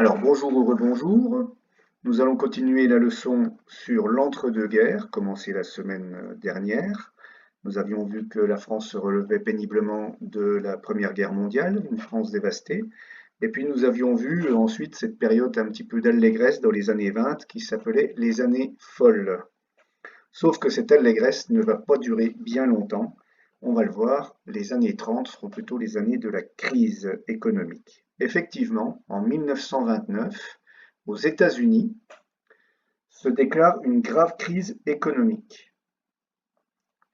Alors bonjour ou rebonjour, nous allons continuer la leçon sur l'entre-deux-guerres, commencée la semaine dernière. Nous avions vu que la France se relevait péniblement de la Première Guerre mondiale, une France dévastée. Et puis nous avions vu ensuite cette période un petit peu d'allégresse dans les années 20 qui s'appelait les années folles. Sauf que cette allégresse ne va pas durer bien longtemps. On va le voir, les années 30 seront plutôt les années de la crise économique. Effectivement, en 1929, aux États-Unis, se déclare une grave crise économique.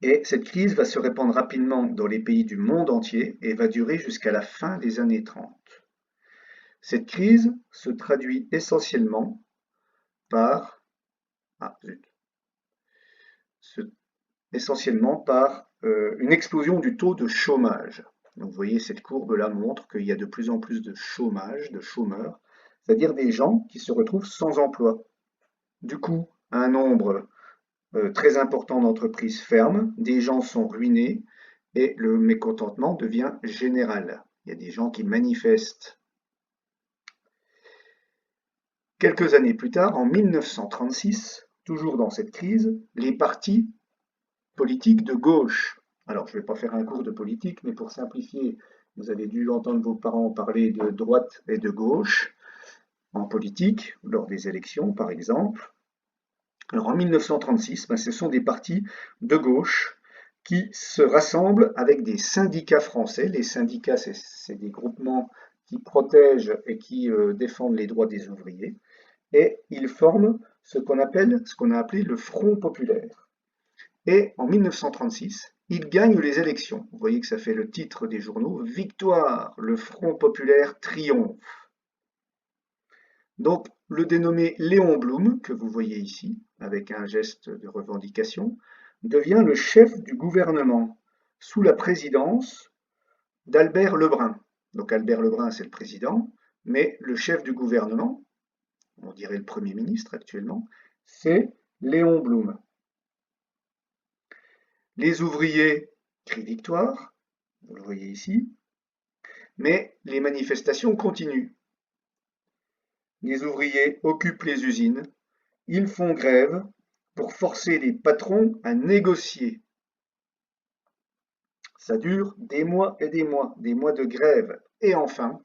Et cette crise va se répandre rapidement dans les pays du monde entier et va durer jusqu'à la fin des années 30. Cette crise se traduit essentiellement par, zut, essentiellement par une explosion du taux de chômage. Donc vous voyez, cette courbe-là montre qu'il y a de plus en plus de chômage, de chômeurs, c'est-à-dire des gens qui se retrouvent sans emploi. Du coup, un nombre très important d'entreprises ferment, des gens sont ruinés et le mécontentement devient général. Il y a des gens qui manifestent. Quelques années plus tard, en 1936, toujours dans cette crise, les partis politiques de gauche. Alors, je ne vais pas faire un cours de politique, mais pour simplifier, vous avez dû entendre vos parents parler de droite et de gauche en politique, lors des élections par exemple. Alors en 1936, ce sont des partis de gauche qui se rassemblent avec des syndicats français. Les syndicats, c'est des groupements qui protègent et qui défendent les droits des ouvriers. Et ils forment ce qu'on a appelé le Front populaire. Et en 1936, ils gagnent les élections. Vous voyez que ça fait le titre des journaux, Victoire, le Front populaire triomphe. Donc, le dénommé Léon Blum, que vous voyez ici, avec un geste de revendication, devient le chef du gouvernement sous la présidence d'Albert Lebrun. Donc Albert Lebrun, c'est le président, mais le chef du gouvernement, on dirait le Premier ministre actuellement, c'est Léon Blum. Les ouvriers crient victoire, vous le voyez ici, mais les manifestations continuent. Les ouvriers occupent les usines, ils font grève pour forcer les patrons à négocier. Ça dure des mois et des mois de grève. Et enfin,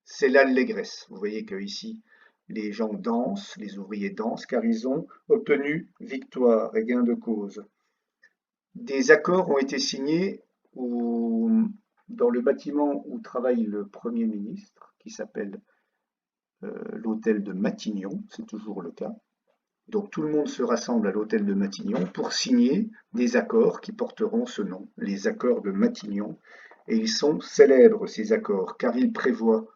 c'est l'allégresse. Vous voyez que ici, les gens dansent, les ouvriers dansent, car ils ont obtenu victoire et gain de cause. Des accords ont été signés dans le bâtiment où travaille le Premier ministre, qui s'appelle l'hôtel de Matignon, c'est toujours le cas. Donc tout le monde se rassemble à l'hôtel de Matignon pour signer des accords qui porteront ce nom, les accords de Matignon. Et ils sont célèbres, ces accords, car ils prévoient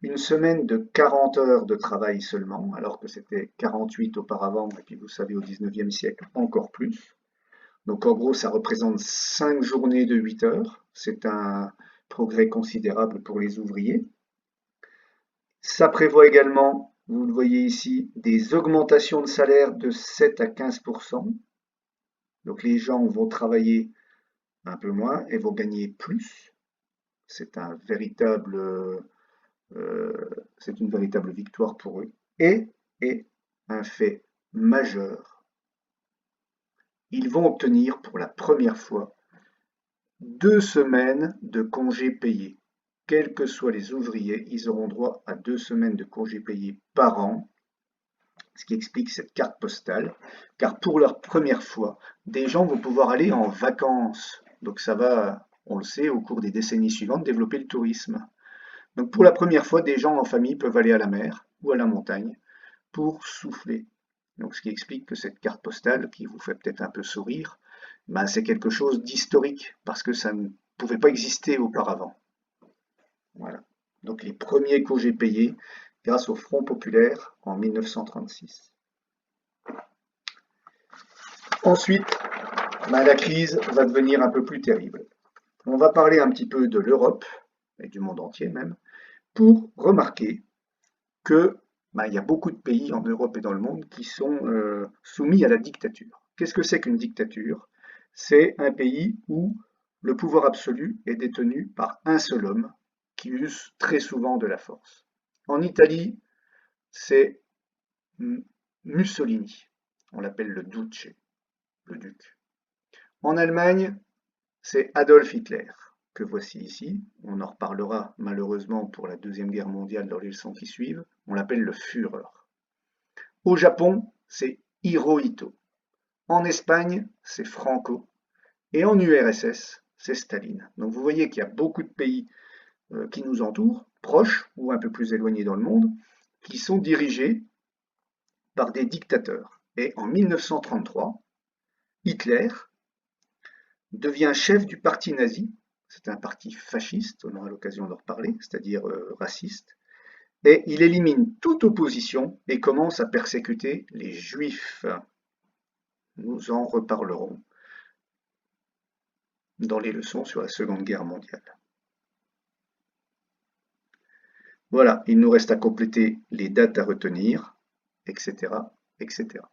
une semaine de 40 heures de travail seulement, alors que c'était 48 auparavant, et puis vous savez au 19e siècle encore plus. Donc en gros, ça représente 5 journées de 8 heures. C'est un progrès considérable pour les ouvriers. Ça prévoit également, vous le voyez ici, des augmentations de salaire de 7 à 15%. Donc les gens vont travailler un peu moins et vont gagner plus. C'est une véritable victoire pour eux. Et un fait majeur, ils vont obtenir pour la première fois 2 semaines de congés payés. Quels que soient les ouvriers, ils auront droit à 2 semaines de congés payés par an, ce qui explique cette carte postale, car pour la première fois, des gens vont pouvoir aller en vacances. Donc ça va, on le sait, au cours des décennies suivantes, développer le tourisme. Donc pour la première fois, des gens en famille peuvent aller à la mer ou à la montagne pour souffler. Donc ce qui explique que cette carte postale, qui vous fait peut-être un peu sourire, c'est quelque chose d'historique, parce que ça ne pouvait pas exister auparavant. Voilà. Donc les premiers congés payés grâce au Front populaire en 1936. Ensuite, la crise va devenir un peu plus terrible. On va parler un petit peu de l'Europe, et du monde entier même, pour remarquer que il y a beaucoup de pays en Europe et dans le monde qui sont soumis à la dictature. Qu'est-ce que c'est qu'une dictature? C'est un pays où le pouvoir absolu est détenu par un seul homme qui use très souvent de la force. En Italie, c'est Mussolini. On l'appelle le Duce, le duc. En Allemagne, c'est Adolf Hitler, que voici ici. On en reparlera malheureusement pour la Deuxième Guerre mondiale dans les leçons qui suivent. On l'appelle le Führer. Au Japon, c'est Hirohito. En Espagne, c'est Franco. Et en URSS, c'est Staline. Donc vous voyez qu'il y a beaucoup de pays qui nous entourent, proches ou un peu plus éloignés dans le monde, qui sont dirigés par des dictateurs. Et en 1933, Hitler devient chef du parti nazi. C'est un parti fasciste, on aura l'occasion d'en reparler, c'est-à-dire raciste. Et il élimine toute opposition et commence à persécuter les juifs. Nous en reparlerons dans les leçons sur la Seconde Guerre mondiale. Voilà, il nous reste à compléter les dates à retenir, etc., etc.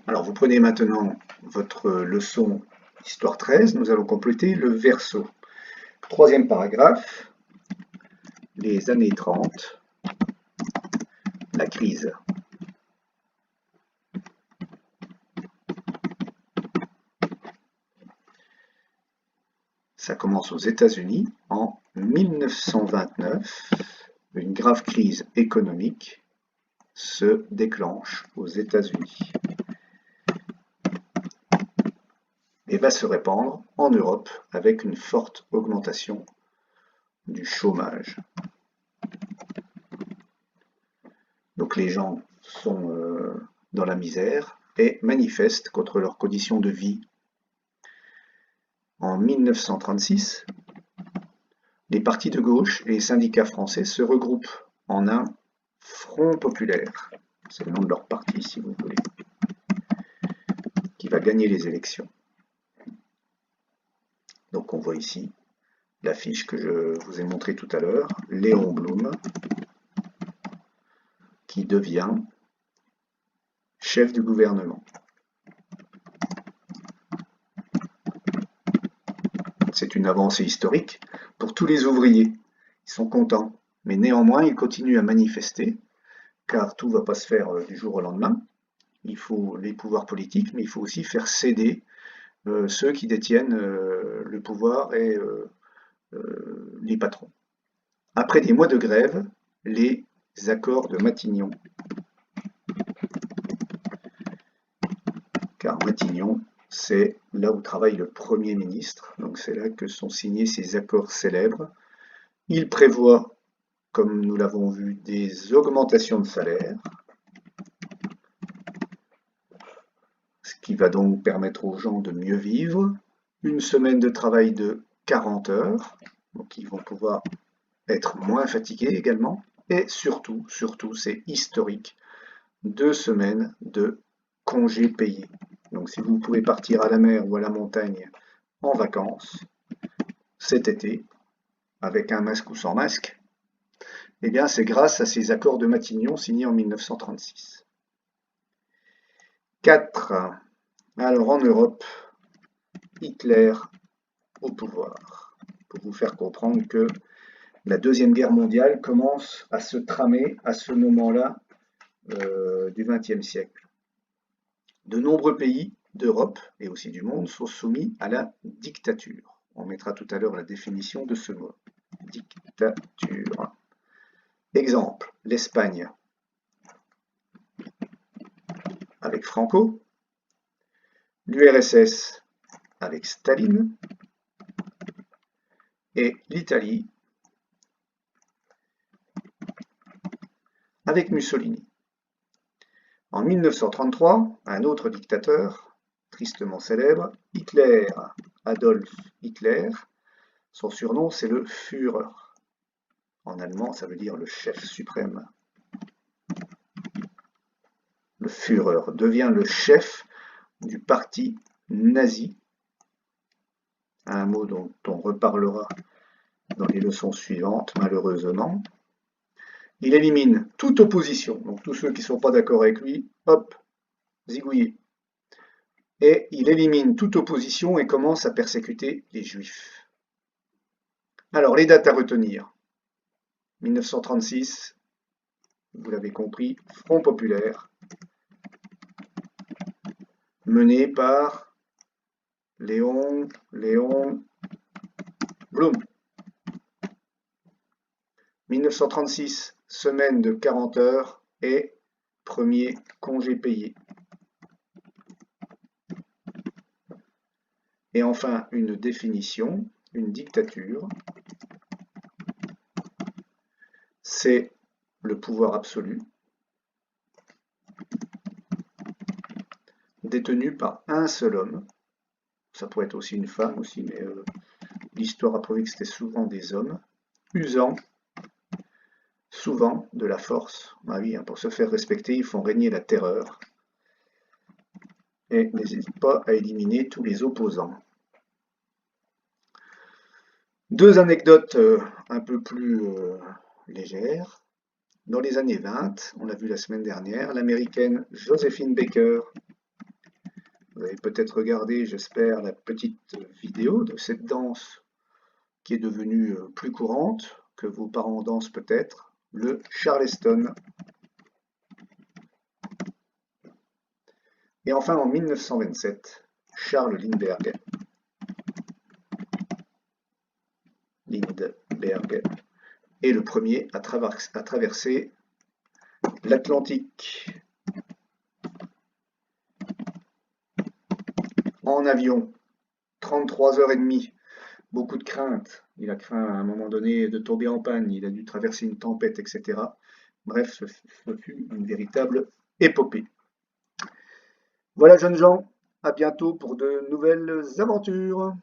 Alors, vous prenez maintenant votre leçon Histoire 13, nous allons compléter le verso. Troisième paragraphe, les années 30, la crise. Ça commence aux États-Unis en 1929. Une grave crise économique se déclenche aux États-Unis et va se répandre en Europe avec une forte augmentation du chômage. Donc les gens sont dans la misère et manifestent contre leurs conditions de vie. En 1936, les partis de gauche et les syndicats français se regroupent en un Front populaire, c'est le nom de leur parti si vous voulez, qui va gagner les élections. Donc on voit ici l'affiche que je vous ai montrée tout à l'heure, Léon Blum, qui devient chef du gouvernement. C'est une avancée historique pour tous les ouvriers. Ils sont contents, mais néanmoins ils continuent à manifester, car tout ne va pas se faire du jour au lendemain. Il faut les pouvoirs politiques, mais il faut aussi faire céder ceux qui détiennent le pouvoir et les patrons. Après des mois de grève, les accords de Matignon. Car Matignon, c'est là où travaille le Premier ministre, donc c'est là que sont signés ces accords célèbres. Il prévoit, comme nous l'avons vu, des augmentations de salaire, ce qui va donc permettre aux gens de mieux vivre, une semaine de travail de 40 heures, donc ils vont pouvoir être moins fatigués également, et surtout, c'est historique, 2 semaines de congés payés. Donc si vous pouvez partir à la mer ou à la montagne en vacances cet été, avec un masque ou sans masque, eh bien c'est grâce à ces accords de Matignon signés en 1936. 4. Alors en Europe, Hitler au pouvoir, pour vous faire comprendre que la Deuxième Guerre mondiale commence à se tramer à ce moment-là du XXe siècle. De nombreux pays d'Europe et aussi du monde sont soumis à la dictature. On mettra tout à l'heure la définition de ce mot. Dictature. Exemple, l'Espagne avec Franco, l'URSS avec Staline et l'Italie avec Mussolini. En 1933, un autre dictateur, tristement célèbre, Hitler, Adolf Hitler, son surnom c'est le Führer. En allemand, ça veut dire le chef suprême. Le Führer devient le chef du parti nazi, un mot dont on reparlera dans les leçons suivantes, malheureusement. Il élimine toute opposition, donc tous ceux qui ne sont pas d'accord avec lui, hop, zigouillé. Et il élimine toute opposition et commence à persécuter les juifs. Alors, les dates à retenir. 1936, vous l'avez compris, Front populaire, mené par Léon Blum. 1936, semaine de 40 heures et premier congé payé. Et enfin, une définition, une dictature, c'est le pouvoir absolu, détenu par un seul homme. Ça pourrait être aussi une femme aussi, mais l'histoire a prouvé que c'était souvent des hommes, usant souvent de la force. Ah oui, pour se faire respecter, ils font régner la terreur et n'hésitent pas à éliminer tous les opposants. Deux anecdotes un peu plus légères. Dans les années 20, on l'a vu la semaine dernière, l'américaine Josephine Baker, vous avez peut-être regardé, j'espère, la petite vidéo de cette danse qui est devenue plus courante, que vos parents dansent peut-être, le Charleston. Et enfin, en 1927, Charles Lindbergh est le premier à traverser l'Atlantique en avion. 33h30, beaucoup de craintes. Il a craint à un moment donné de tomber en panne, il a dû traverser une tempête, etc. Bref, ce fut une véritable épopée. Voilà, jeunes gens, à bientôt pour de nouvelles aventures.